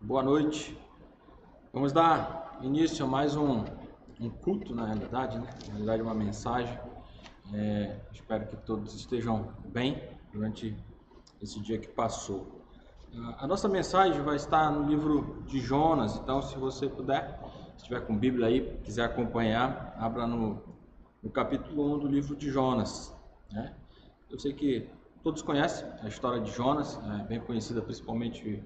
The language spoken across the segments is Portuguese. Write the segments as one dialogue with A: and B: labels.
A: Boa noite. Vamos dar início a mais um culto, na realidade, né? Na realidade, uma mensagem. Espero que todos estejam bem durante esse dia que passou. A nossa mensagem vai estar no livro de Jonas, então se você puder, se estiver com Bíblia aí, quiser acompanhar, abra no capítulo 1 do livro de Jonas, né? Eu sei que todos conhecem a história de Jonas, bem conhecida principalmente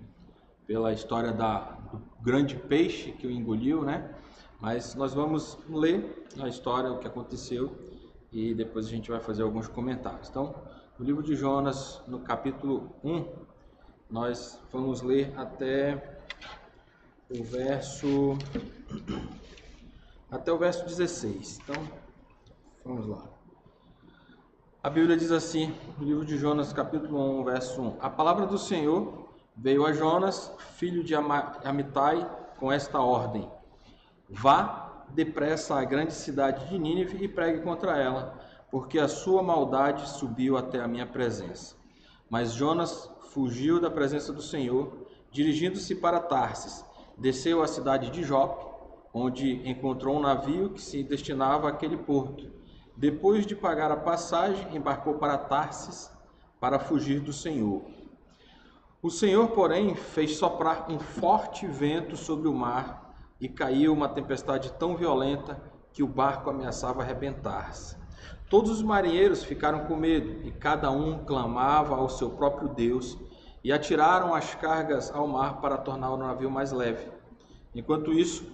A: pela história do grande peixe que o engoliu, né? Mas nós vamos ler a história, o que aconteceu, e depois a gente vai fazer alguns comentários. Então, no livro de Jonas, no capítulo 1, nós vamos ler até o verso 16. Então, vamos lá. A Bíblia diz assim, no livro de Jonas, capítulo 1, verso 1: A palavra do Senhor veio a Jonas, filho de Amitai, com esta ordem: Vá depressa à grande cidade de Nínive e pregue contra ela, porque a sua maldade subiu até a minha presença. Mas Jonas fugiu da presença do Senhor, dirigindo-se para Tarsis. Desceu à cidade de Jope, onde encontrou um navio que se destinava àquele porto. Depois de pagar a passagem, embarcou para Tarsis para fugir do Senhor. O Senhor, porém, fez soprar um forte vento sobre o mar e caiu uma tempestade tão violenta que o barco ameaçava arrebentar-se. Todos os marinheiros ficaram com medo e cada um clamava ao seu próprio Deus e atiraram as cargas ao mar para tornar o navio mais leve. Enquanto isso,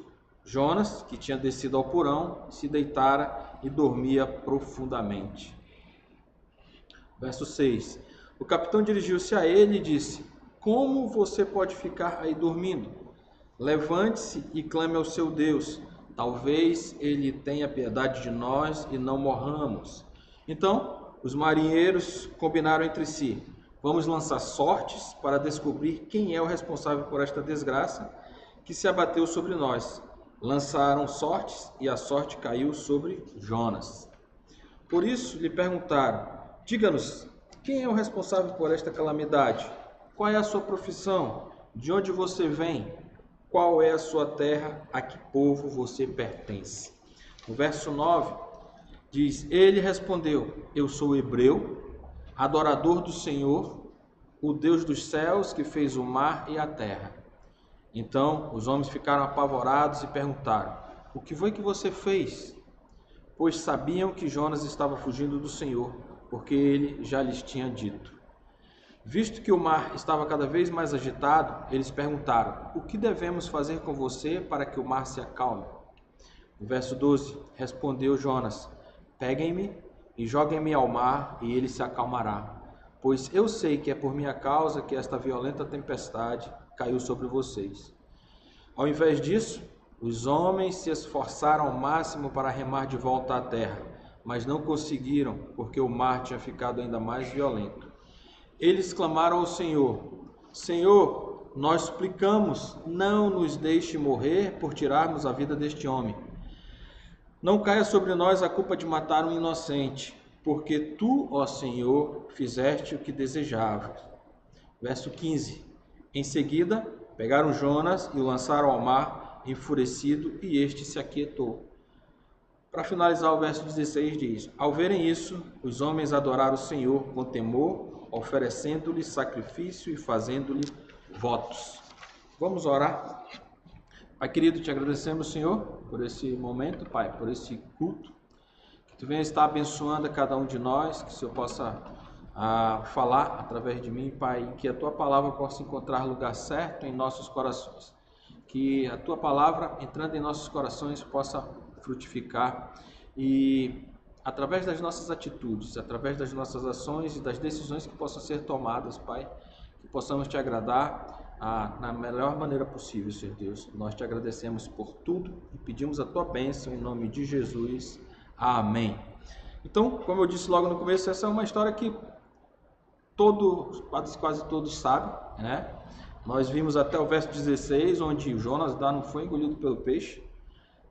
A: Jonas, que tinha descido ao porão, se deitara e dormia profundamente. Verso 6. O capitão dirigiu-se a ele e disse: Como você pode ficar aí dormindo? Levante-se e clame ao seu Deus. Talvez ele tenha piedade de nós e não morramos. Então, os marinheiros combinaram entre si: Vamos lançar sortes para descobrir quem é o responsável por esta desgraça que se abateu sobre nós. Lançaram sortes e a sorte caiu sobre Jonas. Por isso lhe perguntaram: Diga-nos, quem é o responsável por esta calamidade? Qual é a sua profissão? De onde você vem? Qual é a sua terra? A que povo você pertence? No verso 9 diz: Ele respondeu: Eu sou hebreu, adorador do Senhor, o Deus dos céus que fez o mar e a terra. Então os homens ficaram apavorados e perguntaram: O que foi que você fez? Pois sabiam que Jonas estava fugindo do Senhor, porque ele já lhes tinha dito. Visto que o mar estava cada vez mais agitado, eles perguntaram: O que devemos fazer com você para que o mar se acalme? No verso 12, respondeu Jonas: Peguem-me e joguem-me ao mar, e ele se acalmará. Pois eu sei que é por minha causa que esta violenta tempestade caiu sobre vocês. Ao invés disso, os homens se esforçaram ao máximo para remar de volta à terra, mas não conseguiram, porque o mar tinha ficado ainda mais violento. Eles clamaram ao Senhor: Senhor, nós suplicamos, não nos deixe morrer por tirarmos a vida deste homem. Não caia sobre nós a culpa de matar um inocente, porque tu, ó Senhor, fizeste o que desejavas. Verso 15. Em seguida, pegaram Jonas e o lançaram ao mar, enfurecido, e este se aquietou. Para finalizar, o verso 16 diz: Ao verem isso, os homens adoraram o Senhor com temor, oferecendo-lhe sacrifício e fazendo-lhe votos. Vamos orar. Pai querido, te agradecemos, Senhor, por esse momento, Pai, por esse culto. Que tu venha estar abençoando a cada um de nós, que o Senhor possa falar através de mim, Pai, e que a tua palavra possa encontrar lugar certo em nossos corações. Que a tua palavra, entrando em nossos corações, possa frutificar e, através das nossas atitudes, através das nossas ações e das decisões que possam ser tomadas, Pai, que possamos te agradar na melhor maneira possível, Senhor Deus. Nós te agradecemos por tudo e pedimos a tua bênção em nome de Jesus. Amém. Então, como eu disse logo no começo, essa é uma história que quase todos sabem, né? Nós vimos até o verso 16, onde Jonas não foi engolido pelo peixe,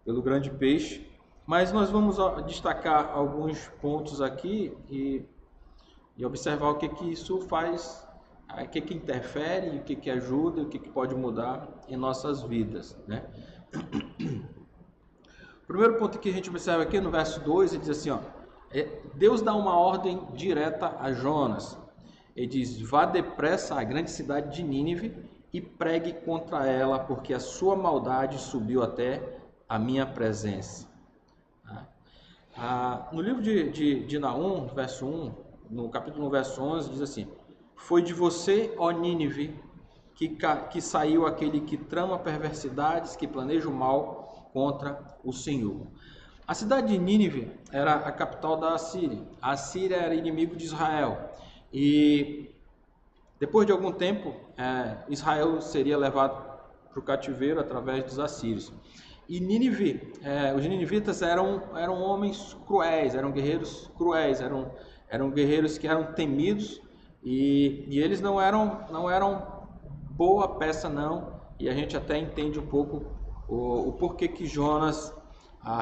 A: pelo grande peixe, mas nós vamos destacar alguns pontos aqui e observar o que isso faz o que que interfere, o que que ajuda, o que que pode mudar em nossas vidas, né? O primeiro ponto que a gente observa aqui no verso 2, ele diz assim, ó, Deus dá uma ordem direta a Jonas. Ele diz, vá depressa à grande cidade de Nínive e pregue contra ela, porque a sua maldade subiu até a minha presença. No livro de Naum, verso 1, no capítulo 1, verso 11, diz assim, foi de você, ó Nínive, que saiu aquele que trama perversidades, que planeja o mal contra o Senhor. A cidade de Nínive era a capital da Assíria. A Assíria era inimigo de Israel. E depois de algum tempo, Israel seria levado para o cativeiro através dos assírios. E Nínive, os ninivitas eram homens cruéis, eram guerreiros cruéis, eram guerreiros que eram temidos e eles não eram boa peça não. E a gente até entende um pouco o porquê que Jonas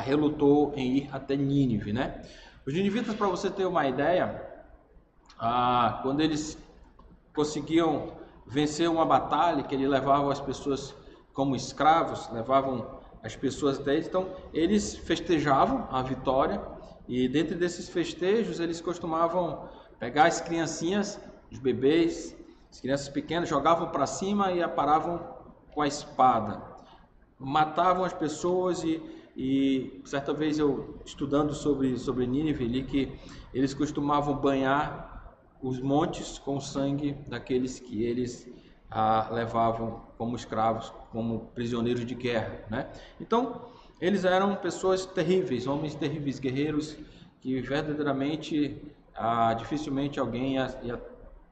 A: relutou em ir até Nínive, né? Os ninivitas, para você ter uma ideia, quando eles conseguiam vencer uma batalha, que eles levavam as pessoas como escravos, levavam as pessoas até eles, então eles festejavam a vitória e dentro desses festejos eles costumavam pegar as criancinhas, os bebês, as crianças pequenas, jogavam para cima e aparavam com a espada, matavam as pessoas e certa vez eu estudando sobre Nínive li que eles costumavam banhar os montes com o sangue daqueles que eles levavam como escravos, como prisioneiros de guerra, né? Então, eles eram pessoas terríveis, homens terríveis, guerreiros que verdadeiramente dificilmente alguém ia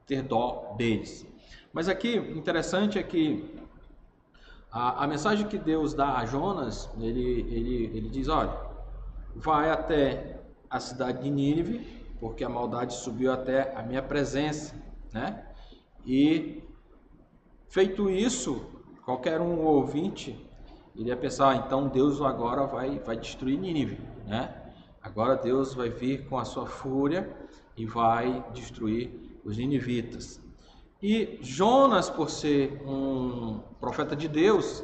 A: ter dó deles. Mas aqui, interessante é que a mensagem que Deus dá a Jonas, ele diz, olha, vai até a cidade de Nínive, porque a maldade subiu até a minha presença, né? E feito isso, qualquer um ouvinte iria pensar, então Deus agora vai destruir Nínive, né? Agora Deus vai vir com a sua fúria e vai destruir os ninivitas. E Jonas, por ser um profeta de Deus,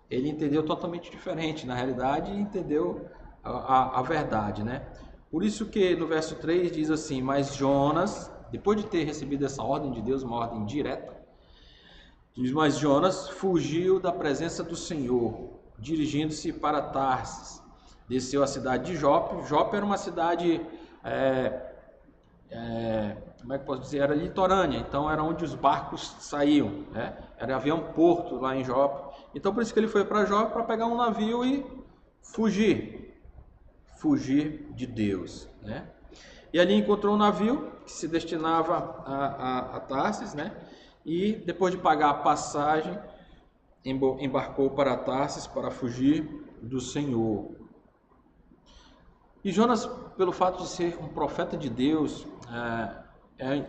A: ele entendeu totalmente diferente, na realidade, entendeu a verdade, né? Por isso que no verso 3 diz assim, mas Jonas, depois de ter recebido essa ordem de Deus, uma ordem direta, diz, mas Jonas fugiu da presença do Senhor, dirigindo-se para Tarsis, desceu à cidade de Jope. Jope era uma cidade, como é que posso dizer, era litorânea, então era onde os barcos saíam, né? Havia um porto lá em Jope, então por isso que ele foi para Jope para pegar um navio e fugir de Deus, né? E ali encontrou um navio que se destinava a Tarsis, né? E depois de pagar a passagem, embarcou para Tarsis para fugir do Senhor. E Jonas, pelo fato de ser um profeta de Deus,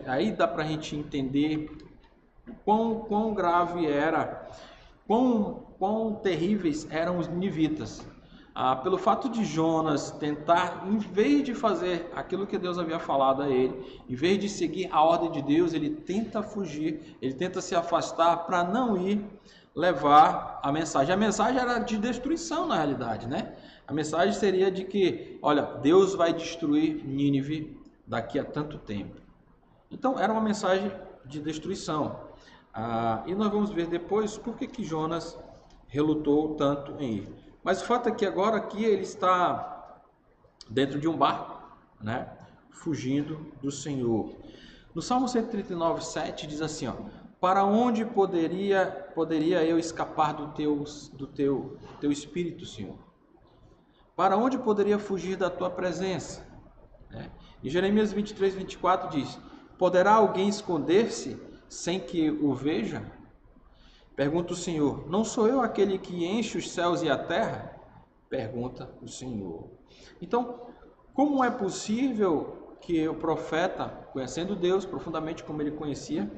A: aí dá para a gente entender quão grave era, quão terríveis eram os ninivitas. Pelo fato de Jonas tentar, em vez de fazer aquilo que Deus havia falado a ele, em vez de seguir a ordem de Deus, ele tenta fugir, ele tenta se afastar para não ir levar a mensagem. A mensagem era de destruição na realidade, né? A mensagem seria de que, olha, Deus vai destruir Nínive daqui a tanto tempo. Então era uma mensagem de destruição. E nós vamos ver depois por que Jonas relutou tanto em ir. Mas o fato é que agora aqui ele está dentro de um barco, né, fugindo do Senhor. No Salmo 139, 7 diz assim, ó, para onde poderia eu escapar do teu Espírito, Senhor? Para onde poderia fugir da tua presença? E Jeremias 23, 24 diz, poderá alguém esconder-se sem que o veja? Pergunta o Senhor, não sou eu aquele que enche os céus e a terra? Pergunta o Senhor. Então, como é possível que o profeta, conhecendo Deus profundamente como ele conhecia,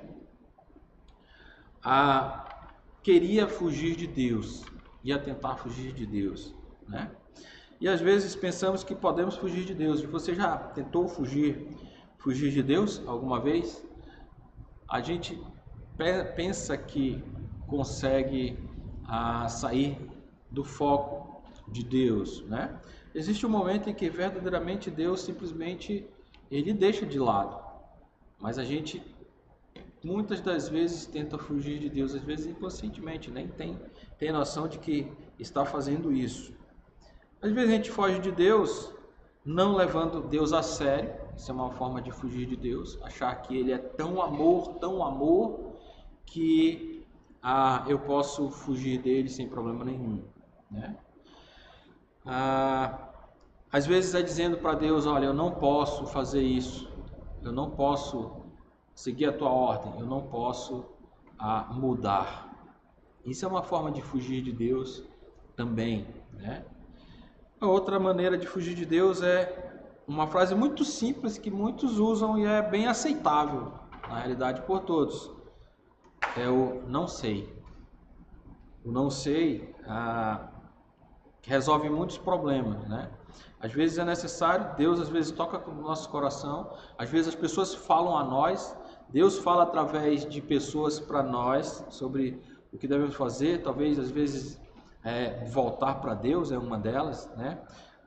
A: queria fugir de Deus, ia tentar fugir de Deus, né? E às vezes pensamos que podemos fugir de Deus. Você já tentou fugir de Deus alguma vez? A gente pensa que consegue sair do foco de Deus, né? Existe um momento em que verdadeiramente Deus simplesmente ele deixa de lado, mas a gente muitas das vezes tenta fugir de Deus, às vezes inconscientemente, nem tem noção de que está fazendo isso. Às vezes a gente foge de Deus não levando Deus a sério, isso é uma forma de fugir de Deus, achar que Ele é tão amor, que eu posso fugir dele sem problema nenhum, né? Às vezes é dizendo para Deus, olha, eu não posso fazer isso, eu não posso seguir a tua ordem, eu não posso mudar. Isso é uma forma de fugir de Deus também, né? A outra maneira de fugir de Deus é uma frase muito simples que muitos usam e é bem aceitável, na realidade, por todos. É o não sei. O não sei resolve muitos problemas, né? Às vezes é necessário, Deus às vezes toca no nosso coração, às vezes as pessoas falam a nós, Deus fala através de pessoas para nós sobre o que devemos fazer, talvez às vezes voltar para Deus é uma delas, né?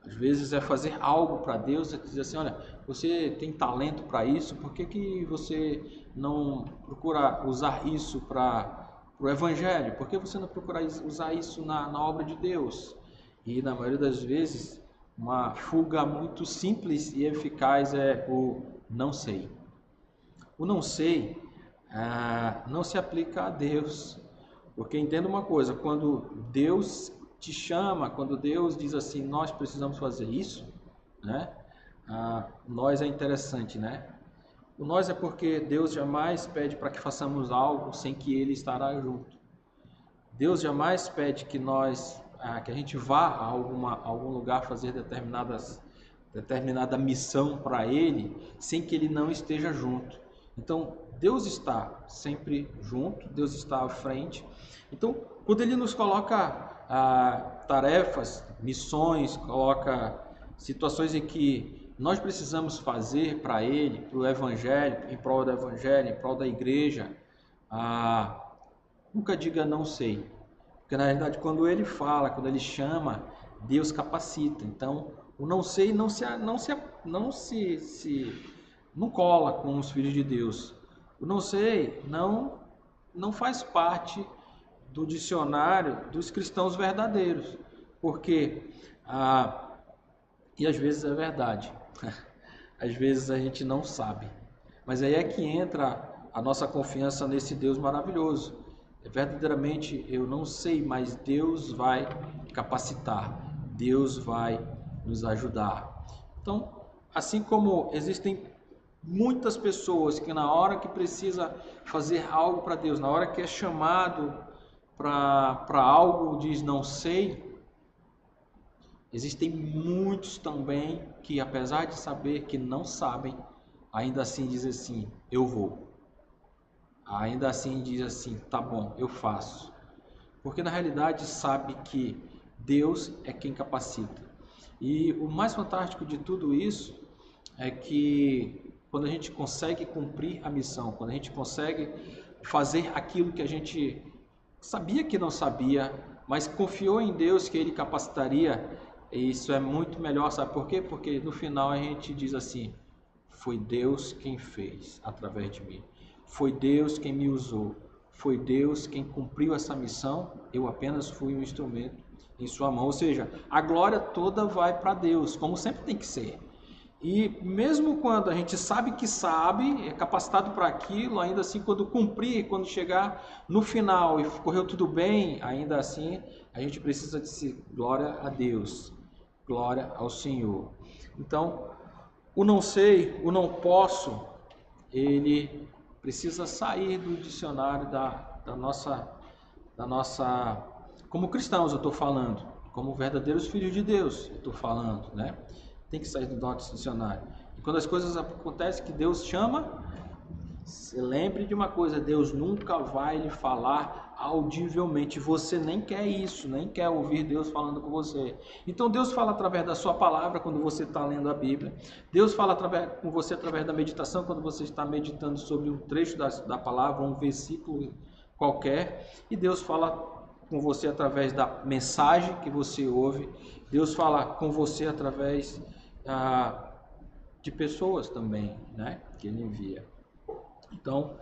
A: Às vezes é fazer algo para Deus, é dizer assim, olha, você tem talento para isso, por que você não procura usar isso para o Evangelho? Por que você não procura usar isso na obra de Deus? E na maioria das vezes, uma fuga muito simples e eficaz é o não sei. O não sei não se aplica a Deus, porque entenda uma coisa, quando Deus te chama, quando Deus diz assim, nós precisamos fazer isso, né? Nós é interessante, né? O nós é porque Deus jamais pede para que façamos algo sem que Ele estará junto. Deus jamais pede que que a gente vá a algum lugar fazer determinada missão para Ele, sem que Ele não esteja junto. Então, Deus está sempre junto, Deus está à frente. Então, quando Ele nos coloca tarefas, missões, coloca situações em que nós precisamos fazer para Ele, para o Evangelho, em prol do Evangelho, em prol da igreja, nunca diga não sei. Porque na realidade quando Ele fala, quando Ele chama, Deus capacita. Então, o não sei não cola com os filhos de Deus. O não sei não faz parte do dicionário dos cristãos verdadeiros, porque e às vezes é verdade, às vezes a gente não sabe, mas aí é que entra a nossa confiança nesse Deus maravilhoso. Verdadeiramente eu não sei, mas Deus vai capacitar, Deus vai nos ajudar. Então, assim como existem muitas pessoas que na hora que precisa fazer algo para Deus, na hora que é chamado para algo diz não sei, existem muitos também que apesar de saber que não sabem, ainda assim dizem assim, eu vou. Ainda assim diz assim, tá bom, eu faço. Porque na realidade sabe que Deus é quem capacita. E o mais fantástico de tudo isso é que quando a gente consegue cumprir a missão, quando a gente consegue fazer aquilo que a gente sabia que não sabia, mas confiou em Deus que Ele capacitaria, isso é muito melhor, sabe por quê? Porque no final a gente diz assim, foi Deus quem fez através de mim. Foi Deus quem me usou, foi Deus quem cumpriu essa missão, eu apenas fui um instrumento em sua mão. Ou seja, a glória toda vai para Deus, como sempre tem que ser. E mesmo quando a gente sabe que sabe, é capacitado para aquilo, ainda assim quando cumprir, quando chegar no final e correu tudo bem, ainda assim a gente precisa dizer glória a Deus, glória ao Senhor. Então, o não sei, o não posso, ele precisa sair do dicionário da nossa, como cristãos eu estou falando, como verdadeiros filhos de Deus eu estou falando, né? Tem que sair do nosso dicionário. E quando as coisas acontecem que Deus chama, Se lembre de uma coisa, Deus nunca vai lhe falar audivelmente. Você nem quer isso, nem quer ouvir Deus falando com você. Então Deus fala através da sua palavra quando você está lendo a Bíblia. Deus fala com você através da meditação quando você está meditando sobre um trecho da palavra, um versículo qualquer. E Deus fala com você através da mensagem que você ouve. Deus fala com você através de pessoas também, né, que Ele envia. Então,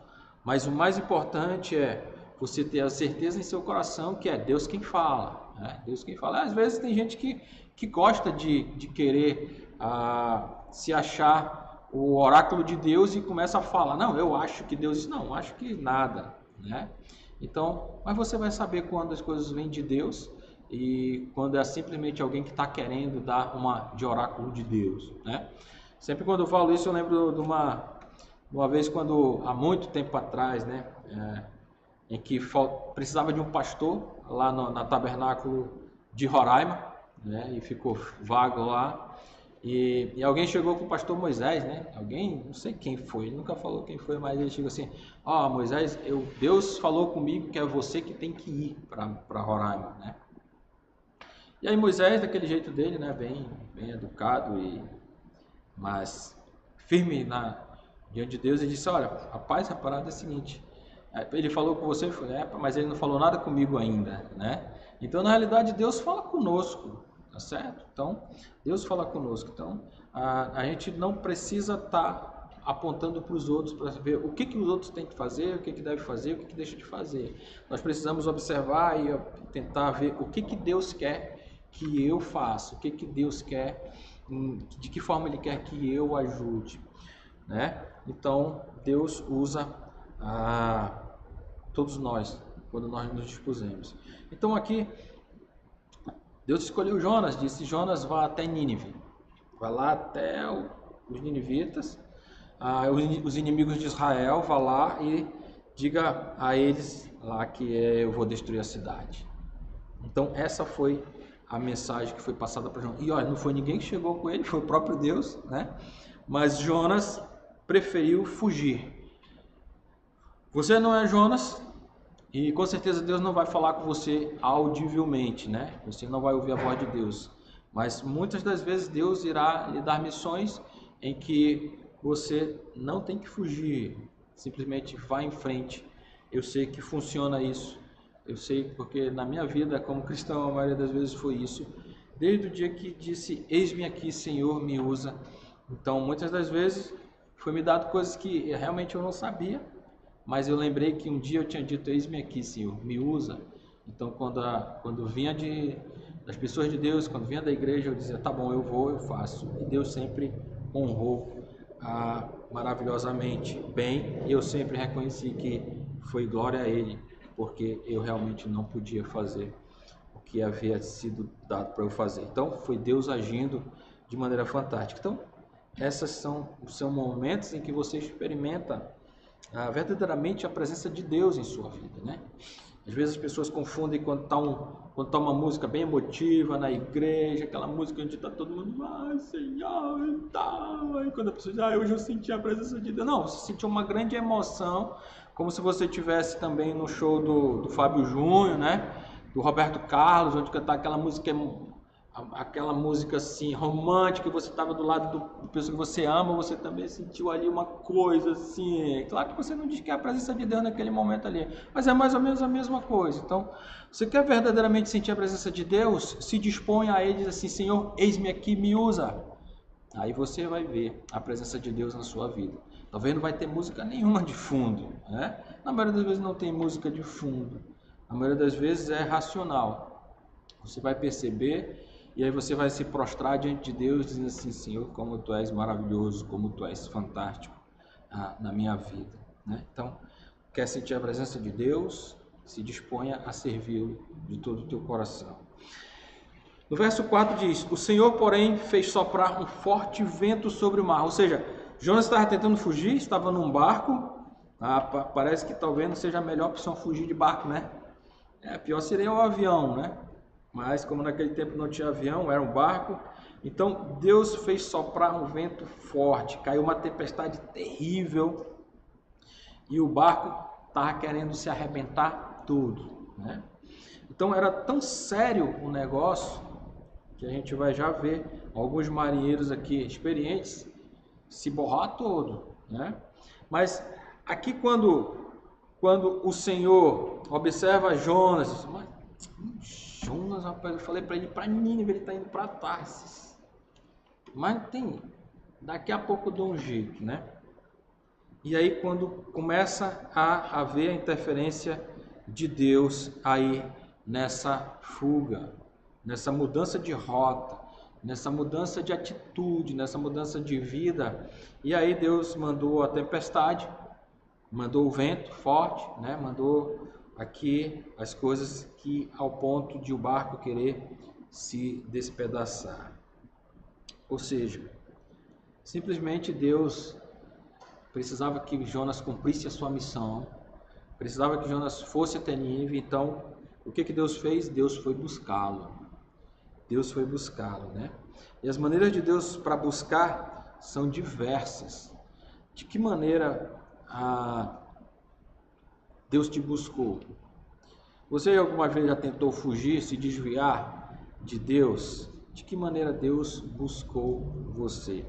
A: mas o mais importante é você ter a certeza em seu coração que é Deus quem fala, né? Deus quem fala. Às vezes tem gente que gosta de querer se achar o oráculo de Deus e começa a falar, não, eu acho que Deus diz, não, acho que nada, né? Então, mas você vai saber quando as coisas vêm de Deus e quando é simplesmente alguém que está querendo dar uma de oráculo de Deus, né? Sempre quando eu falo isso, eu lembro de uma vez quando, há muito tempo atrás, né, em que precisava de um pastor lá na tabernáculo de Roraima, né, e ficou vago lá, e alguém chegou com o pastor Moisés, né, alguém, não sei quem foi, ele nunca falou quem foi, mas ele chegou assim, Moisés, Deus falou comigo que é você que tem que ir para Roraima, né. E aí Moisés, daquele jeito dele, né, bem educado, mas firme diante de Deus, ele disse, olha, rapaz, a parada é a seguinte, ele falou com você, mas ele não falou nada comigo ainda, né? Então, na realidade, Deus fala conosco, tá certo? Então, Deus fala conosco. Então, a gente não precisa estar apontando para os outros para ver o que os outros têm que fazer, o que deve fazer, o que deixa de fazer. Nós precisamos observar e tentar ver o que Deus quer que eu faça, o que Deus quer, de que forma Ele quer que eu ajude, né? Então, Deus usa todos nós, quando nós nos dispusemos. Então, aqui, Deus escolheu Jonas, disse, Jonas, vá até Nínive. Vá lá até os ninivitas, os inimigos de Israel, vá lá e diga a eles lá que eu vou destruir a cidade. Então, essa foi a mensagem que foi passada para Jonas. E olha, não foi ninguém que chegou com ele, foi o próprio Deus, né? Mas Jonas preferiu fugir. Você não é Jonas e com certeza Deus não vai falar com você audivelmente, né? Você não vai ouvir a voz de Deus. Mas muitas das vezes Deus irá lhe dar missões em que você não tem que fugir, simplesmente vá em frente. Eu sei que funciona isso. Eu sei porque na minha vida como cristão a maioria das vezes foi isso. Desde o dia que disse, eis-me aqui, Senhor, me usa. Então muitas das vezes foi me dado coisas que realmente eu não sabia, mas eu lembrei que um dia eu tinha dito, eis-me aqui, Senhor, me usa. Então, quando vinha das pessoas de Deus, quando vinha da igreja, eu dizia, tá bom, eu vou, eu faço. E Deus sempre honrou maravilhosamente bem, e eu sempre reconheci que foi glória a Ele, porque eu realmente não podia fazer o que havia sido dado para eu fazer. Então, foi Deus agindo de maneira fantástica. Então, esses são momentos em que você experimenta verdadeiramente a presença de Deus em sua vida, né? Às vezes as pessoas confundem quando tá uma música bem emotiva na igreja, aquela música onde está todo mundo, Senhor, e tal. Aí quando a pessoa diz, hoje eu senti a presença de Deus. Não, você sentiu uma grande emoção, como se você tivesse também no show do Fábio Júnior, né? Do Roberto Carlos, onde cantar aquela música assim romântica, você estava do lado do pessoa que você ama, você também sentiu ali uma coisa assim. Claro que você não diz que é a presença de Deus naquele momento ali, mas é mais ou menos a mesma coisa. Então, você quer verdadeiramente sentir a presença de Deus? Se dispõe a Ele e diz assim, Senhor, eis-me aqui, me usa. Aí você vai ver a presença de Deus na sua vida. Talvez não vai ter música nenhuma de fundo, né? Na maioria das vezes não tem música de fundo. Na maioria das vezes é racional. Você vai perceber e aí você vai se prostrar diante de Deus dizendo assim, Senhor, como Tu és maravilhoso, como Tu és fantástico na minha vida, né? Então, quer sentir a presença de Deus? Se disponha a servi-lo de todo o teu coração. No verso 4 diz, o Senhor, porém, fez soprar um forte vento sobre o mar. Ou seja, Jonas estava tentando fugir, estava num barco. Parece que talvez não seja a melhor opção fugir de barco, né? Pior seria o avião, né? Mas como naquele tempo não tinha avião, era um barco, então Deus fez soprar um vento forte, caiu uma tempestade terrível, e o barco estava querendo se arrebentar tudo, né? Então era tão sério o negócio que a gente vai já ver alguns marinheiros aqui experientes se borrar todo, né? Mas aqui quando o Senhor observa Jonas, diz, mas Jonas, rapaz, eu falei para ele ir para Nínive, ele está indo para Tarsis. Mas tem, daqui a pouco eu dou um jeito, né? E aí quando começa a haver a interferência de Deus aí nessa fuga, nessa mudança de rota, nessa mudança de atitude, nessa mudança de vida, e aí Deus mandou a tempestade, mandou o vento forte, né? Mandou aqui as coisas que ao ponto de o barco querer se despedaçar. Ou seja, simplesmente Deus precisava que Jonas cumprisse a sua missão, precisava que Jonas fosse até Nínive. Então, o que Deus fez? Deus foi buscá-lo. Deus foi buscá-lo, né? E as maneiras de Deus para buscar são diversas. De que maneira Deus te buscou? Você alguma vez já tentou fugir, se desviar de Deus? De que maneira Deus buscou você?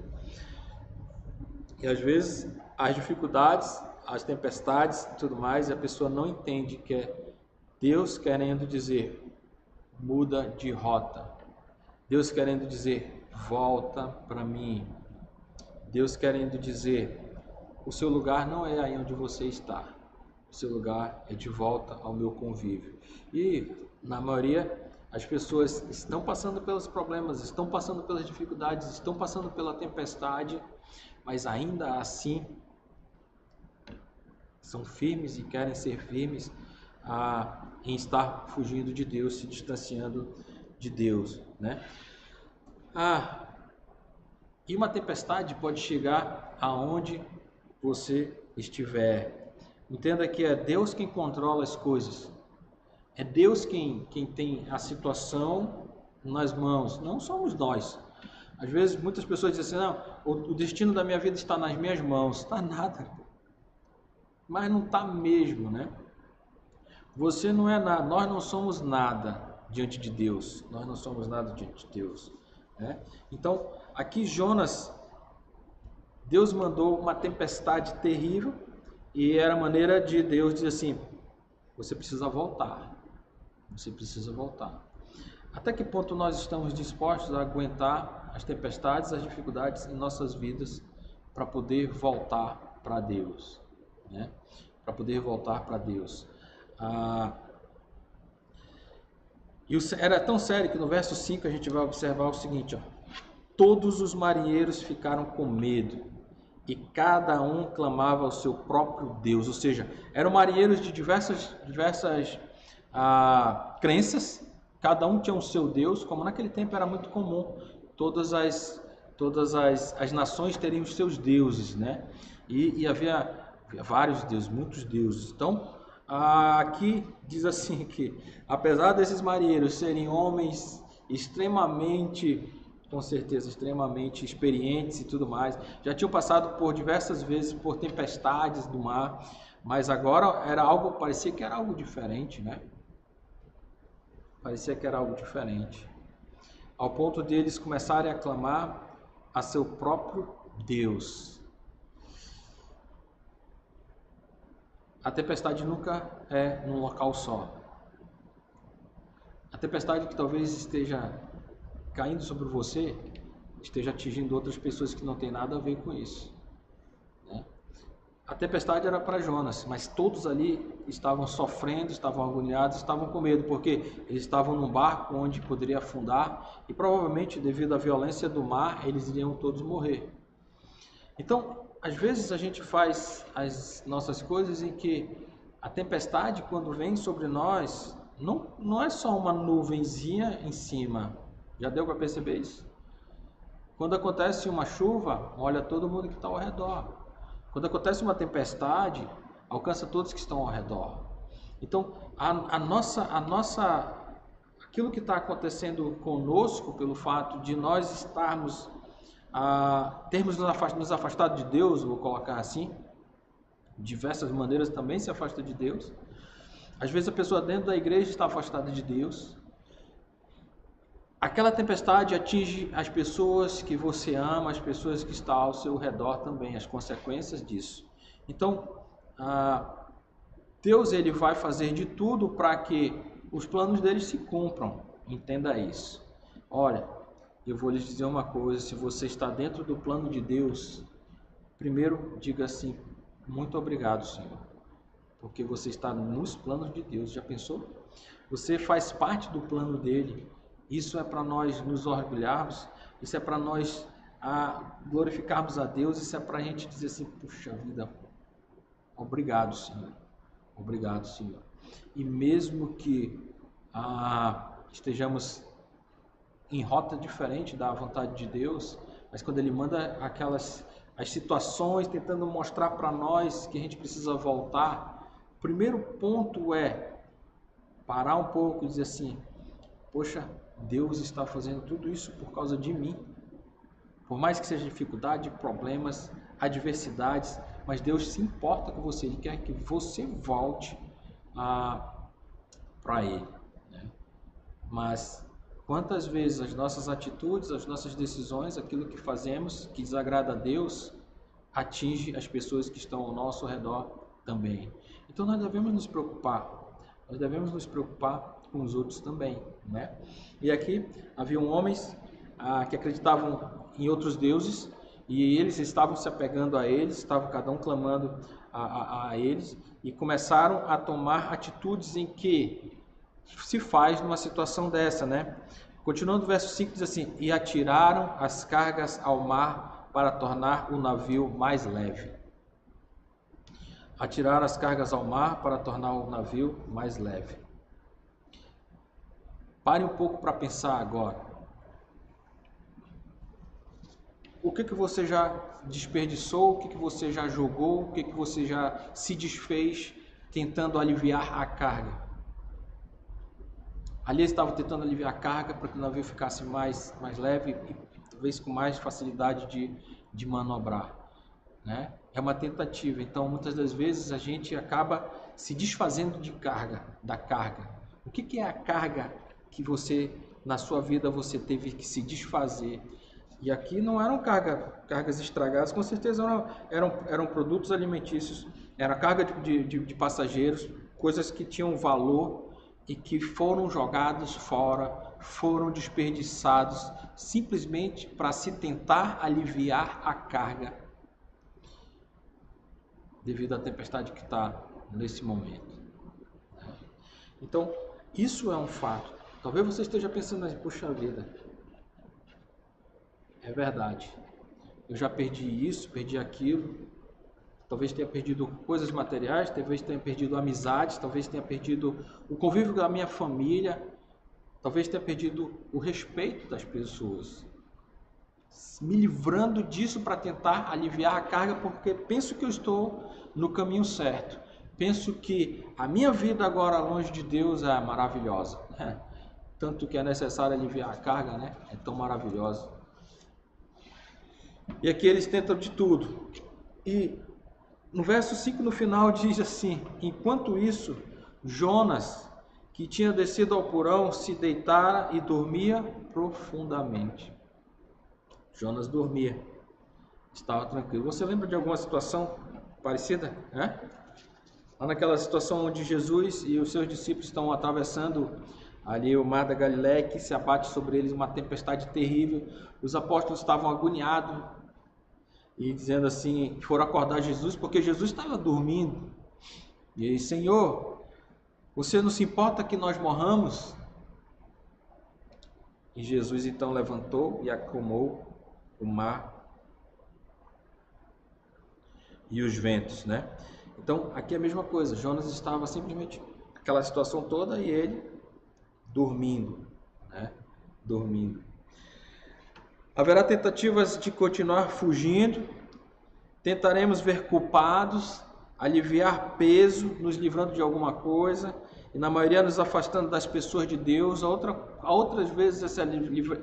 A: E às vezes as dificuldades, as tempestades e tudo mais, a pessoa não entende que é Deus querendo dizer, muda de rota. Deus querendo dizer, volta para mim. Deus querendo dizer, o seu lugar não é aí onde você está. O seu lugar é de volta ao meu convívio. E, na maioria, as pessoas estão passando pelos problemas, estão passando pelas dificuldades, estão passando pela tempestade, mas ainda assim são firmes e querem ser firmes em estar fugindo de Deus, se distanciando de Deus, né? E uma tempestade pode chegar aonde você estiver. Entenda que é Deus quem controla as coisas. É Deus quem tem a situação nas mãos, não somos nós. Às vezes muitas pessoas dizem assim, não, o destino da minha vida está nas minhas mãos. Está nada. Mas não está mesmo, né? Você não é nada, nós não somos nada diante de Deus. Nós não somos nada diante de Deus, né? Então, aqui Jonas, Deus mandou uma tempestade terrível e era a maneira de Deus dizer assim, você precisa voltar. Você precisa voltar. Até que ponto nós estamos dispostos a aguentar as tempestades, as dificuldades em nossas vidas para poder voltar para Deus, né? Para poder voltar para Deus. Era tão sério que no verso 5 a gente vai observar o seguinte, ó. Todos os marinheiros ficaram com medo e cada um clamava ao seu próprio Deus. Ou seja, eram marinheiros de diversas crenças, cada um tinha o seu Deus, como naquele tempo era muito comum, todas as nações teriam os seus deuses, né? E havia vários deuses, muitos deuses. Então, aqui diz assim que, apesar desses marinheiros serem homens extremamente, com certeza, extremamente experientes e tudo mais, já tinham passado por diversas vezes por tempestades do mar, mas agora parecia que era algo diferente, né? Parecia que era algo diferente. Ao ponto de eles começarem a clamar a seu próprio Deus. A tempestade nunca é num local só. A tempestade que talvez esteja caindo sobre você, esteja atingindo outras pessoas que não tem nada a ver com isso, né? A tempestade era para Jonas, mas todos ali estavam sofrendo, estavam agoniados, estavam com medo, porque eles estavam num barco onde poderia afundar e provavelmente devido à violência do mar, eles iriam todos morrer. Então, às vezes a gente faz as nossas coisas em que a tempestade, quando vem sobre nós, não é só uma nuvenzinha em cima. Já deu para perceber isso? Quando acontece uma chuva, olha todo mundo que está ao redor. Quando acontece uma tempestade, alcança todos que estão ao redor. Então, aquilo que está acontecendo conosco, pelo fato de nós estarmos, termos nos afastado de Deus, vou colocar assim, diversas maneiras também se afasta de Deus. Às vezes a pessoa dentro da igreja está afastada de Deus. Aquela tempestade atinge as pessoas que você ama, as pessoas que estão ao seu redor também, as consequências disso. Então, Deus ele vai fazer de tudo para que os planos dele se cumpram. Entenda isso. Olha, eu vou lhes dizer uma coisa, se você está dentro do plano de Deus, primeiro diga assim, muito obrigado, Senhor, porque você está nos planos de Deus. Já pensou? Você faz parte do plano dele. Isso é para nós nos orgulharmos, isso é para nós glorificarmos a Deus, isso é para a gente dizer assim, puxa vida, obrigado, Senhor, obrigado, Senhor. E mesmo que estejamos em rota diferente da vontade de Deus, mas quando Ele manda as situações tentando mostrar para nós que a gente precisa voltar, o primeiro ponto é parar um pouco e dizer assim, poxa, Deus está fazendo tudo isso por causa de mim. Por mais que seja dificuldade, problemas, adversidades, mas Deus se importa com você. Ele quer que você volte para Ele. Né? Mas quantas vezes as nossas atitudes, as nossas decisões, aquilo que fazemos que desagrada a Deus, atinge as pessoas que estão ao nosso redor também. Então nós devemos nos preocupar. Nós devemos nos preocupar com os outros também, né? E aqui haviam homens que acreditavam em outros deuses e eles estavam se apegando a eles, estavam cada um clamando a eles e começaram a tomar atitudes em que se faz numa situação dessa, né? Continuando o verso 5 diz assim, e atiraram as cargas ao mar para tornar o navio mais leve. Atiraram as cargas ao mar para tornar o navio mais leve. Pare um pouco para pensar agora. O que você já desperdiçou? O que você já jogou? O que você já se desfez tentando aliviar a carga? Ali eles estavam tentando aliviar a carga para que o navio ficasse mais leve e talvez com mais facilidade de manobrar, né? É uma tentativa. Então, muitas das vezes a gente acaba se desfazendo da carga. O que é a carga que você, na sua vida, você teve que se desfazer? E aqui não eram cargas estragadas, com certeza eram produtos alimentícios, era carga de passageiros, coisas que tinham valor e que foram jogados fora, foram desperdiçados, simplesmente para se tentar aliviar a carga devido à tempestade que está nesse momento. Então, isso é um fato. Talvez você esteja pensando assim, puxa vida, é verdade, eu já perdi isso, perdi aquilo, talvez tenha perdido coisas materiais, talvez tenha perdido amizades, talvez tenha perdido o convívio da minha família, talvez tenha perdido o respeito das pessoas. Me livrando disso para tentar aliviar a carga, porque penso que eu estou no caminho certo. Penso que a minha vida agora longe de Deus é maravilhosa, né? Tanto que é necessário aliviar a carga, né? É tão maravilhosa. E aqui eles tentam de tudo. E no verso 5 no final diz assim, enquanto isso, Jonas, que tinha descido ao porão, se deitara e dormia profundamente. Jonas dormia, estava tranquilo. Você lembra de alguma situação parecida, né? Lá naquela situação onde Jesus e os seus discípulos estão atravessando ali o mar da Galileia, que se abate sobre eles uma tempestade terrível. Os apóstolos estavam agoniados e dizendo assim, foram acordar Jesus, porque Jesus estava dormindo. E ele, Senhor, você não se importa que nós morramos? E Jesus então levantou e acalmou o mar e os ventos, né? Então, aqui é a mesma coisa. Jonas estava simplesmente aquela situação toda e ele dormindo, né? Dormindo. Haverá tentativas de continuar fugindo. Tentaremos ver culpados, aliviar peso, nos livrando de alguma coisa. e na maioria nos afastando das pessoas de Deus. Outras vezes essa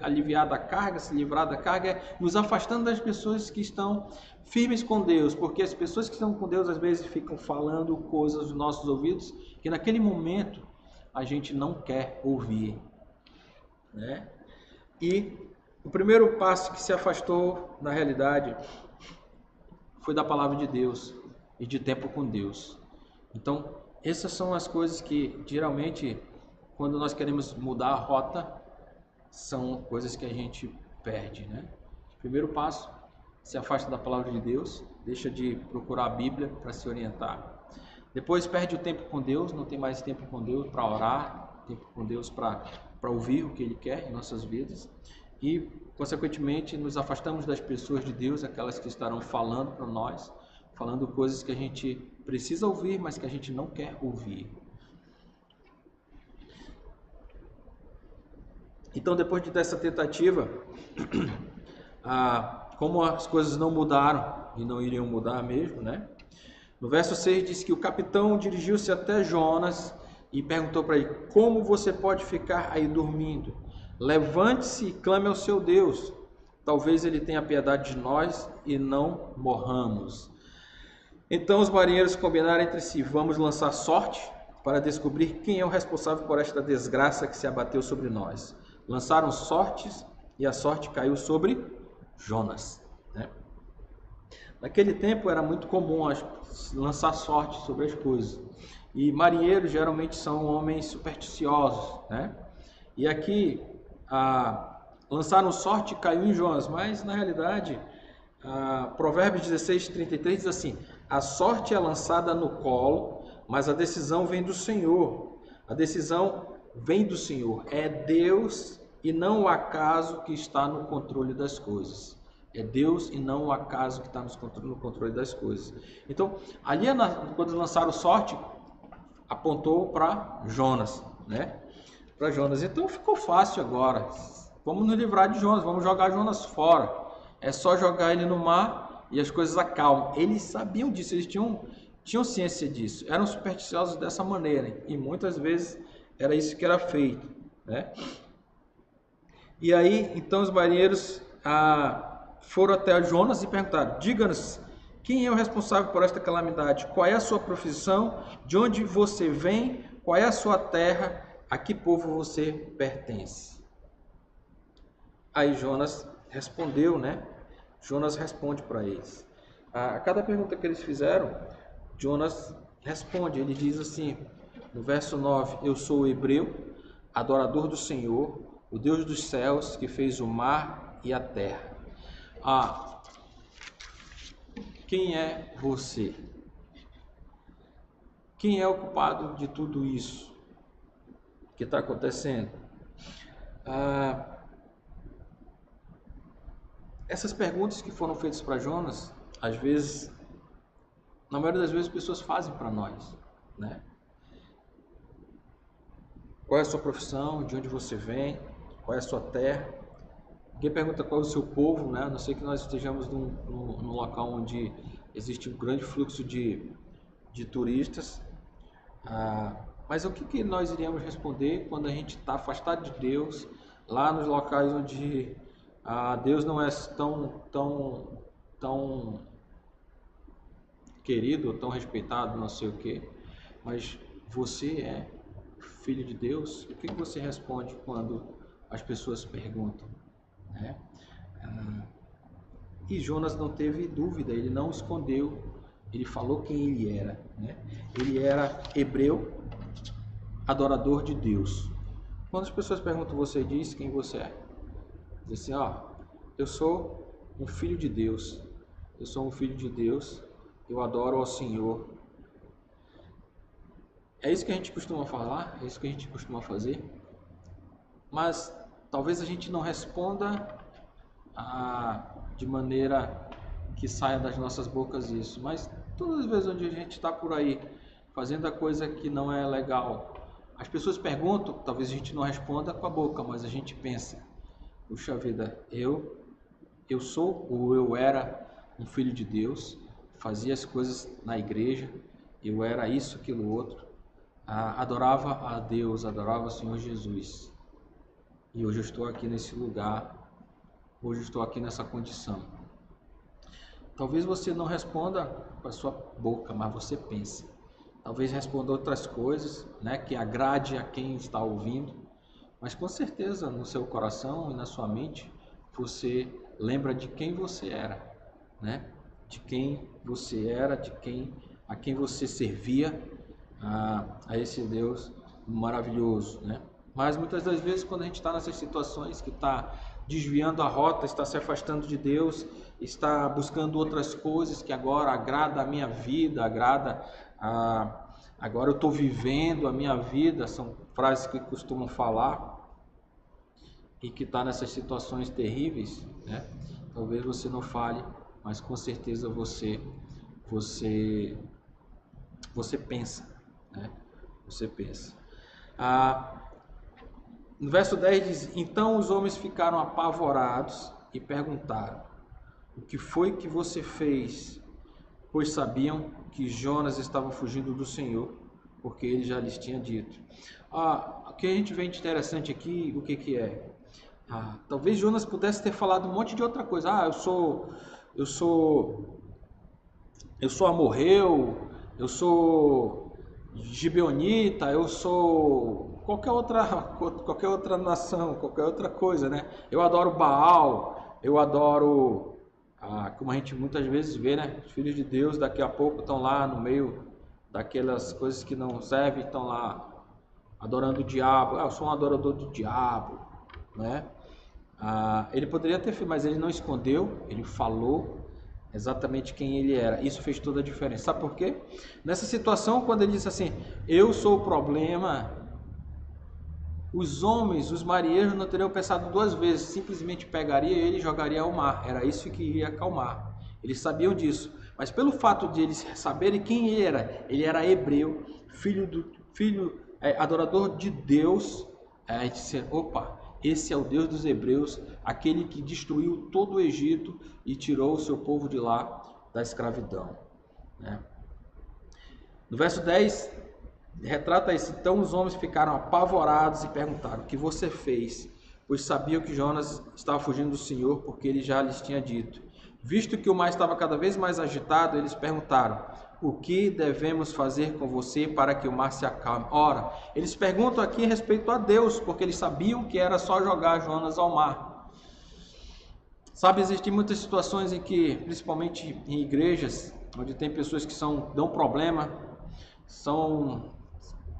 A: aliviar da carga, se livrar da carga, é nos afastando das pessoas que estão firmes com Deus, porque as pessoas que estão com Deus às vezes ficam falando coisas nos nossos ouvidos que naquele momento a gente não quer ouvir, né? E o primeiro passo que se afastou, na realidade, foi da palavra de Deus e de tempo com Deus. Então, essas são as coisas que, geralmente, quando nós queremos mudar a rota, são coisas que a gente perde, né? Primeiro passo, se afasta da palavra de Deus, deixa de procurar a Bíblia para se orientar. Depois perde o tempo com Deus, não tem mais tempo com Deus para orar, tempo com Deus para ouvir o que Ele quer em nossas vidas. E, consequentemente, nos afastamos das pessoas de Deus, aquelas que estarão falando para nós, falando coisas que a gente precisa ouvir, mas que a gente não quer ouvir. Então, depois dessa tentativa, como as coisas não mudaram e não iriam mudar mesmo, né? No verso 6 diz que o capitão dirigiu-se até Jonas e perguntou para ele: como você pode ficar aí dormindo? Levante-se e clame ao seu Deus. Talvez ele tenha piedade de nós e não morramos. Então os marinheiros combinaram entre si: vamos lançar sorte para descobrir quem é o responsável por esta desgraça que se abateu sobre nós. Lançaram sortes e a sorte caiu sobre Jonas, né? Naquele tempo era muito comum lançar sorte sobre as coisas. E marinheiros geralmente são homens supersticiosos, né? E aqui lançaram sorte e caiu em Jonas, mas na realidade Provérbios 16:33 diz assim: a sorte é lançada no colo, mas a decisão vem do Senhor. A decisão vem do Senhor. É Deus e não o acaso que está no controle das coisas. É Deus e não o acaso que está no controle das coisas. Então, ali quando lançaram sorte, apontou para Jonas, né? Para Jonas. Então ficou fácil agora. Vamos nos livrar de Jonas, vamos jogar Jonas fora. É só jogar ele no mar e as coisas acalmam. Eles sabiam disso, eles tinham ciência disso. Eram supersticiosos dessa maneira e muitas vezes era isso que era feito, né? E aí, então os marinheiros foram até Jonas e perguntaram: diga-nos, quem é o responsável por esta calamidade? Qual é a sua profissão? De onde você vem? Qual é a sua terra? A que povo você pertence? Aí Jonas respondeu, né? Jonas responde para eles. A cada pergunta que eles fizeram, Jonas responde. Ele diz assim, no verso 9: eu sou hebreu, adorador do Senhor, o Deus dos céus, que fez o mar e a terra. Quem é você? Quem é o culpado de tudo isso que está acontecendo? Essas perguntas que foram feitas para Jonas, às vezes, na maioria das vezes, as pessoas fazem para nós, né? Qual é a sua profissão? De onde você vem? Qual é a sua terra? Ninguém pergunta qual é o seu povo, né? A não ser que nós estejamos num local onde existe um grande fluxo de turistas. Mas o que nós iríamos responder quando a gente está afastado de Deus, lá nos locais onde Deus não é tão querido, tão respeitado, não sei o quê, mas você é filho de Deus? O que você responde quando as pessoas perguntam, né? E Jonas não teve dúvida, ele não escondeu, ele falou quem ele era, né? Ele era hebreu, adorador de Deus. Quando as pessoas perguntam, você diz quem você é? Diz assim: eu sou um filho de Deus, eu sou um filho de Deus, eu adoro ao Senhor. É isso que a gente costuma falar, é isso que a gente costuma fazer, mas talvez a gente não responda de maneira que saia das nossas bocas isso, mas todas as vezes onde a gente está por aí fazendo a coisa que não é legal, as pessoas perguntam, talvez a gente não responda com a boca, mas a gente pensa: puxa vida, eu sou ou eu era um filho de Deus, fazia as coisas na igreja, eu era isso, aquilo, outro, adorava a Deus, adorava o Senhor Jesus. E hoje eu estou aqui nesse lugar, hoje eu estou aqui nessa condição. Talvez você não responda com a sua boca, mas você pense. Talvez responda outras coisas, né, que agrade a quem está ouvindo. Mas com certeza no seu coração e na sua mente você lembra de quem você era, né? De quem você era, a quem você servia, a esse Deus maravilhoso, né? Mas muitas das vezes quando a gente está nessas situações que está desviando a rota, está se afastando de Deus, está buscando outras coisas que agora agrada a minha vida, agora eu estou vivendo a minha vida, são frases que costumam falar, e que está nessas situações terríveis, né? Talvez você não fale, mas com certeza você pensa, né? Você pensa. No verso 10 diz: então os homens ficaram apavorados e perguntaram: o que foi que você fez? Pois sabiam que Jonas estava fugindo do Senhor, porque ele já lhes tinha dito. O que a gente vê de interessante aqui, o que é? Talvez Jonas pudesse ter falado um monte de outra coisa. Eu sou amorreu, eu sou gibeonita, eu sou qualquer outra nação, qualquer outra coisa, né? Eu adoro Baal, eu adoro, como a gente muitas vezes vê, né? Os filhos de Deus daqui a pouco estão lá no meio daquelas coisas que não servem, estão lá adorando o diabo. Eu sou um adorador do diabo, né? Ele poderia ter feito, mas ele não escondeu, ele falou exatamente quem ele era. Isso fez toda a diferença. Sabe por quê? Nessa situação, quando ele disse assim: eu sou o problema, os homens, os marinheiros não teriam pensado duas vezes, simplesmente pegaria ele e jogaria ao mar. Era isso que iria acalmar. Eles sabiam disso, mas pelo fato de eles saberem quem ele era hebreu, adorador de Deus, aí disse: opa, esse é o Deus dos hebreus, aquele que destruiu todo o Egito e tirou o seu povo de lá da escravidão, né? No verso 10, retrata isso. Então os homens ficaram apavorados e perguntaram: o que você fez? Pois sabiam que Jonas estava fugindo do Senhor, porque ele já lhes tinha dito. Visto que o mar estava cada vez mais agitado, eles perguntaram: o que devemos fazer com você para que o mar se acalme? Ora, eles perguntam aqui a respeito a Deus, porque eles sabiam que era só jogar Jonas ao mar. Sabe, existem muitas situações em que, principalmente em igrejas, onde tem pessoas que dão problema,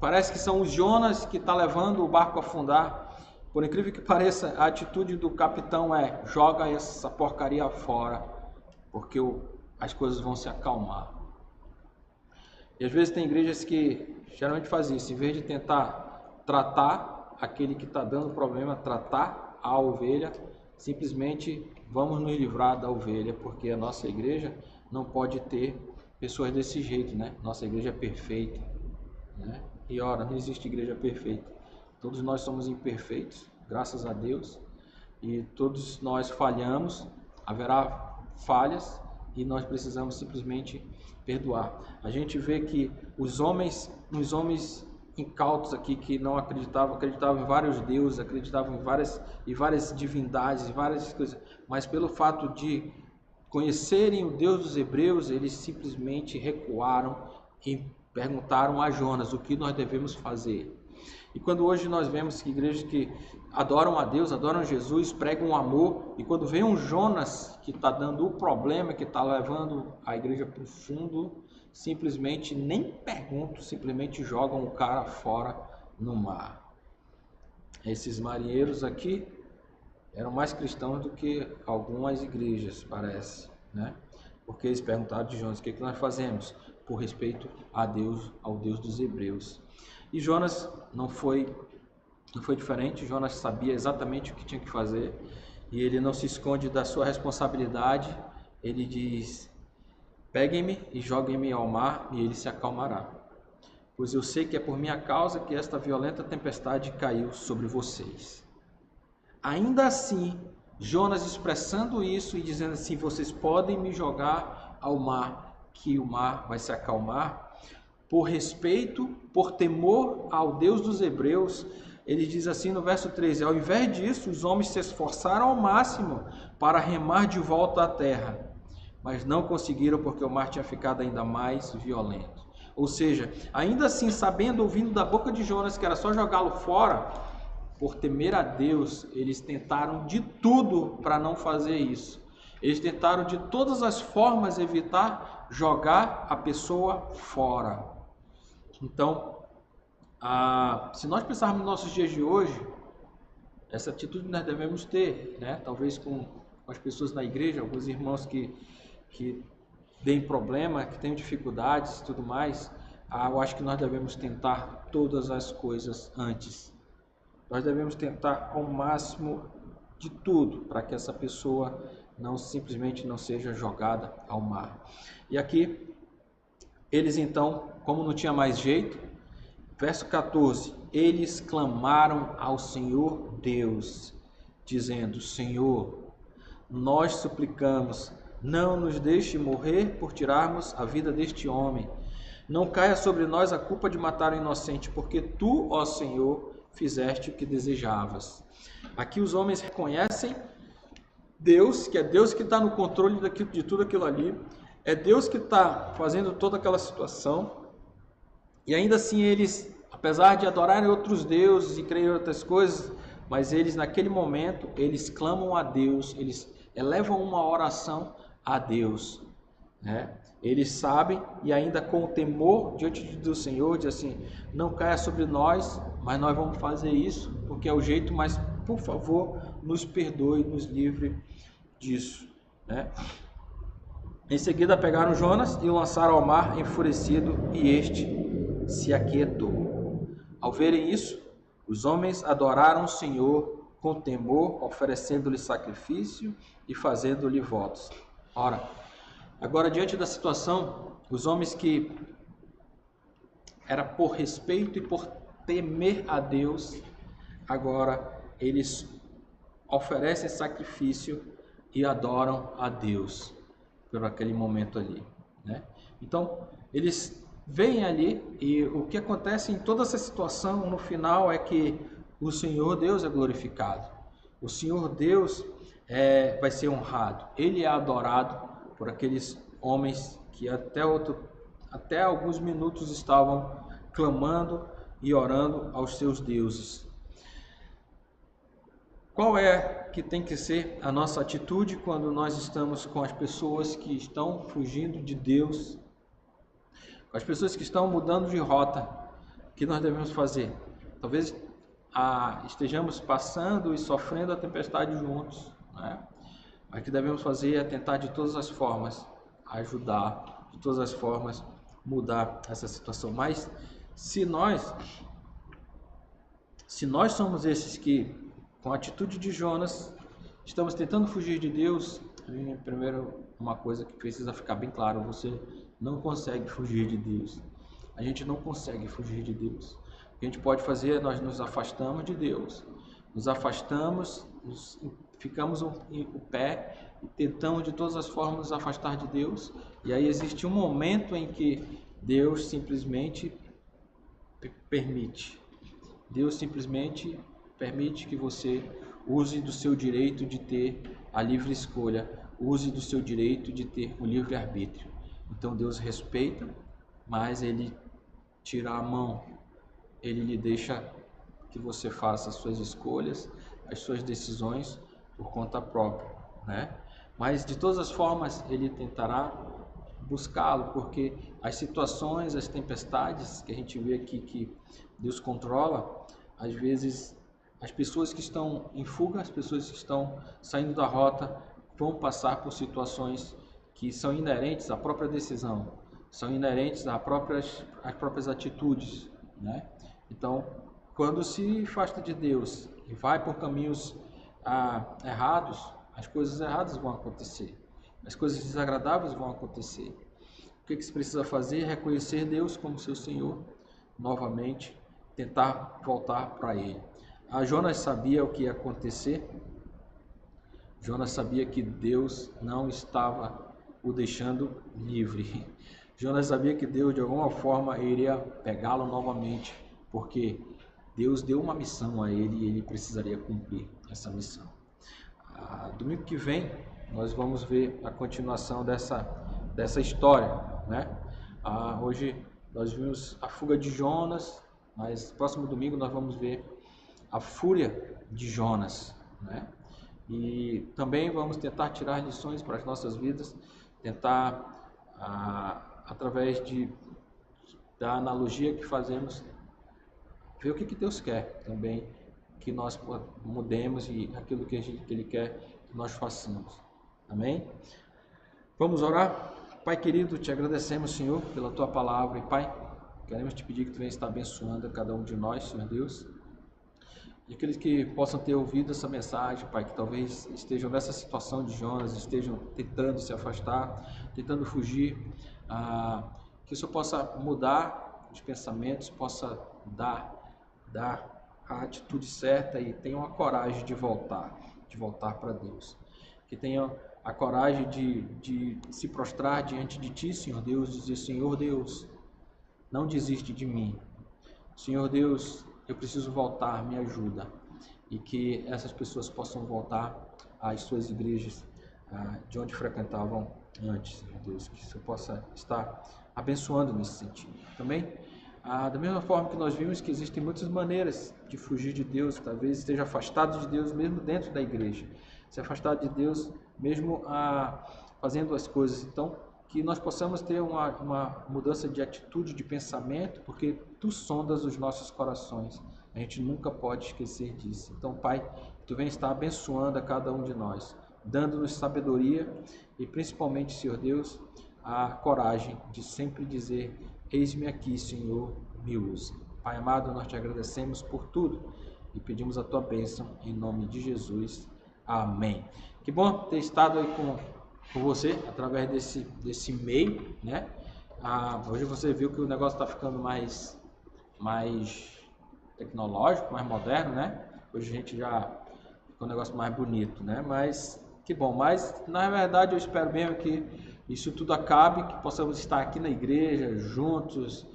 A: parece que são os Jonas que estão levando o barco a afundar. Por incrível que pareça, a atitude do capitão é: joga essa porcaria fora, porque as coisas vão se acalmar. E às vezes tem igrejas que geralmente fazem isso, em vez de tentar tratar aquele que está dando problema, tratar a ovelha, simplesmente vamos nos livrar da ovelha, porque a nossa igreja não pode ter pessoas desse jeito, né? Nossa igreja é perfeita, né? E ora, não existe igreja perfeita. Todos nós somos imperfeitos, graças a Deus, e todos nós falhamos, haverá falhas, e nós precisamos simplesmente perdoar. A gente vê que os homens incautos aqui que não acreditavam em vários deuses, acreditavam em várias divindades, várias coisas, mas pelo fato de conhecerem o Deus dos hebreus, eles simplesmente recuaram e perguntaram a Jonas: o que nós devemos fazer? E quando hoje nós vemos que igrejas que adoram a Deus, adoram Jesus, pregam o amor, e quando vem um Jonas que está dando o problema, que está levando a igreja para o fundo, simplesmente nem perguntam, simplesmente jogam o cara fora no mar. Esses marinheiros aqui eram mais cristãos do que algumas igrejas, parece, né? Porque eles perguntaram de Jonas: o que nós fazemos? Por respeito a Deus, ao Deus dos hebreus. E Jonas não foi diferente. Jonas sabia exatamente o que tinha que fazer, e ele não se esconde da sua responsabilidade. Ele diz: peguem-me e joguem-me ao mar, e ele se acalmará, pois eu sei que é por minha causa que esta violenta tempestade caiu sobre vocês. Ainda assim, Jonas expressando isso e dizendo assim: vocês podem me jogar ao mar, que o mar vai se acalmar. por respeito, por temor ao Deus dos Hebreus, ele diz assim no verso 13: ao invés disso, os homens se esforçaram ao máximo para remar de volta à terra, mas não conseguiram porque o mar tinha ficado ainda mais violento. Ou seja, ainda assim, sabendo, ouvindo da boca de Jonas que era só jogá-lo fora, por temer a Deus, eles tentaram de tudo para não fazer isso. Eles tentaram de todas as formas evitar jogar a pessoa fora. Então, se nós pensarmos nos nossos dias de hoje, essa atitude nós devemos ter, né? Talvez com as pessoas na igreja, alguns irmãos que deem problema, que tenham dificuldades e tudo mais, eu acho que nós devemos tentar todas as coisas antes. Nós devemos tentar ao máximo de tudo para que essa pessoa simplesmente não seja jogada ao mar. E aqui, eles então, como não tinha mais jeito, verso 14, eles clamaram ao Senhor Deus, dizendo: Senhor, nós suplicamos, não nos deixe morrer por tirarmos a vida deste homem. Não caia sobre nós a culpa de matar o inocente, porque tu, ó Senhor, fizeste o que desejavas. Aqui os homens reconhecem Deus, que é Deus que está no controle de tudo aquilo ali, é Deus que está fazendo toda aquela situação, e ainda assim eles, apesar de adorarem outros deuses e crerem em outras coisas, mas eles naquele momento, eles clamam a Deus, eles elevam uma oração a Deus, né? Eles sabem e ainda com o temor diante do Senhor, diz assim: não caia sobre nós, mas nós vamos fazer isso, porque é o jeito, mas por favor, nos perdoe, nos livre disso, né? Em seguida pegaram Jonas e o lançaram ao mar enfurecido, e este se aquietou. Ao verem isso, os homens adoraram o Senhor com temor, oferecendo-lhe sacrifício e fazendo-lhe votos. Ora, agora diante da situação, os homens que era por respeito e por temer a Deus, agora eles oferecem sacrifício e adoram a Deus por aquele momento ali, né? Então, eles vêm ali e o que acontece em toda essa situação no final é que o Senhor Deus é glorificado. O Senhor Deus vai ser honrado. Ele é adorado por aqueles homens que até alguns minutos estavam clamando e orando aos seus deuses. Qual é que tem que ser a nossa atitude quando nós estamos com as pessoas que estão fugindo de Deus, com as pessoas que estão mudando de rota? O que nós devemos fazer? Talvez estejamos passando e sofrendo a tempestade juntos, né? Mas o que devemos fazer é tentar de todas as formas ajudar, de todas as formas mudar essa situação. Mas se nós somos esses que, com a atitude de Jonas, estamos tentando fugir de Deus, primeiro uma coisa que precisa ficar bem claro: você não consegue fugir de Deus. A gente não consegue fugir de Deus. O que a gente pode fazer é nós nos afastamos de Deus, nos afastamos, ficamos o pé e tentamos de todas as formas nos afastar de Deus, e aí existe um momento em que Deus simplesmente permite. Deus simplesmente permite que você use do seu direito de ter a livre escolha, use do seu direito de ter o livre-arbítrio. Então Deus respeita, mas Ele tira a mão, Ele lhe deixa que você faça as suas escolhas, as suas decisões por conta própria, né? Mas de todas as formas Ele tentará buscá-lo, porque as situações, as tempestades que a gente vê aqui que Deus controla, às vezes as pessoas que estão em fuga, as pessoas que estão saindo da rota, vão passar por situações que são inerentes à própria decisão, são inerentes às próprias atitudes, né? Então, quando se afasta de Deus e vai por caminhos errados, as coisas erradas vão acontecer, as coisas desagradáveis vão acontecer. O que se precisa fazer é reconhecer Deus como seu Senhor, novamente, tentar voltar para Ele. Jonas sabia o que ia acontecer. Jonas sabia que Deus não estava o deixando livre. Jonas sabia que Deus, de alguma forma, iria pegá-lo novamente, porque Deus deu uma missão a ele e ele precisaria cumprir essa missão. Domingo que vem, nós vamos ver a continuação dessa história, né? Hoje nós vimos a fuga de Jonas, mas próximo domingo nós vamos ver a fúria de Jonas, né? E também vamos tentar tirar lições para as nossas vidas, tentar, através da analogia que fazemos, ver o que Deus quer também, que nós mudemos e aquilo que Ele quer que nós façamos. Amém? Vamos orar? Pai querido, te agradecemos, Senhor, pela Tua palavra. E Pai, queremos te pedir que Tu venha estar abençoando a cada um de nós, Senhor Deus. E aqueles que possam ter ouvido essa mensagem, Pai, que talvez estejam nessa situação de Jonas, estejam tentando se afastar, tentando fugir, que o Senhor possa mudar os pensamentos, possa dar a atitude certa e tenham a coragem de voltar para Deus. Que tenham a coragem de se prostrar diante de Ti, Senhor Deus, e dizer: Senhor Deus, não desiste de mim. Senhor Deus, eu preciso voltar, me ajuda. E que essas pessoas possam voltar às suas igrejas, de onde frequentavam antes, Senhor Deus. Que o Senhor possa estar abençoando nesse sentido. Também, da mesma forma que nós vimos que existem muitas maneiras de fugir de Deus, talvez esteja afastado de Deus mesmo dentro da igreja, se afastado de Deus mesmo fazendo as coisas. Então, que nós possamos ter uma mudança de atitude, de pensamento, porque Tu sondas os nossos corações. A gente nunca pode esquecer disso. Então, Pai, Tu vem estar abençoando a cada um de nós, dando-nos sabedoria e principalmente, Senhor Deus, a coragem de sempre dizer: eis-me aqui, Senhor, me use. Pai amado, nós Te agradecemos por tudo e pedimos a Tua bênção em nome de Jesus. Amém. Que bom ter estado aí com você através desse meio, né? Hoje você viu que o negócio está ficando mais tecnológico, mais moderno, né? Hoje a gente já ficou um negócio mais bonito, né? Mas que bom. Mas na verdade eu espero mesmo que isso tudo acabe, que possamos estar aqui na igreja juntos,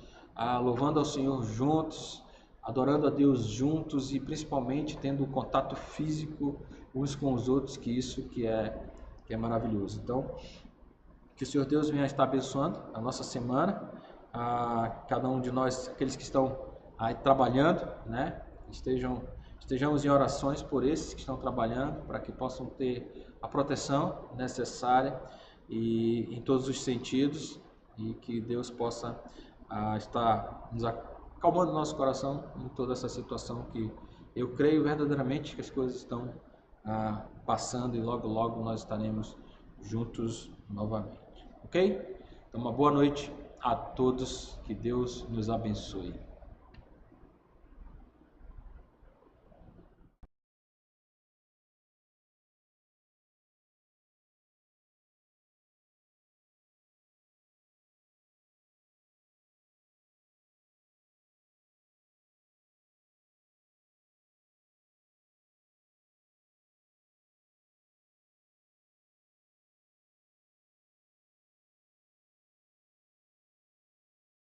A: louvando ao Senhor juntos, adorando a Deus juntos e principalmente tendo um contato físico uns com os outros, que isso que é maravilhoso. Então, que o Senhor Deus venha estar abençoando a nossa semana, cada um de nós, aqueles que estão aí trabalhando, né? Estejamos em orações por esses que estão trabalhando, para que possam ter a proteção necessária e em todos os sentidos, e que Deus possa estar nos acalmando nosso coração em toda essa situação, que eu creio verdadeiramente que as coisas estão passando e logo logo nós estaremos juntos novamente, ok? Então uma boa noite a todos, que Deus nos abençoe.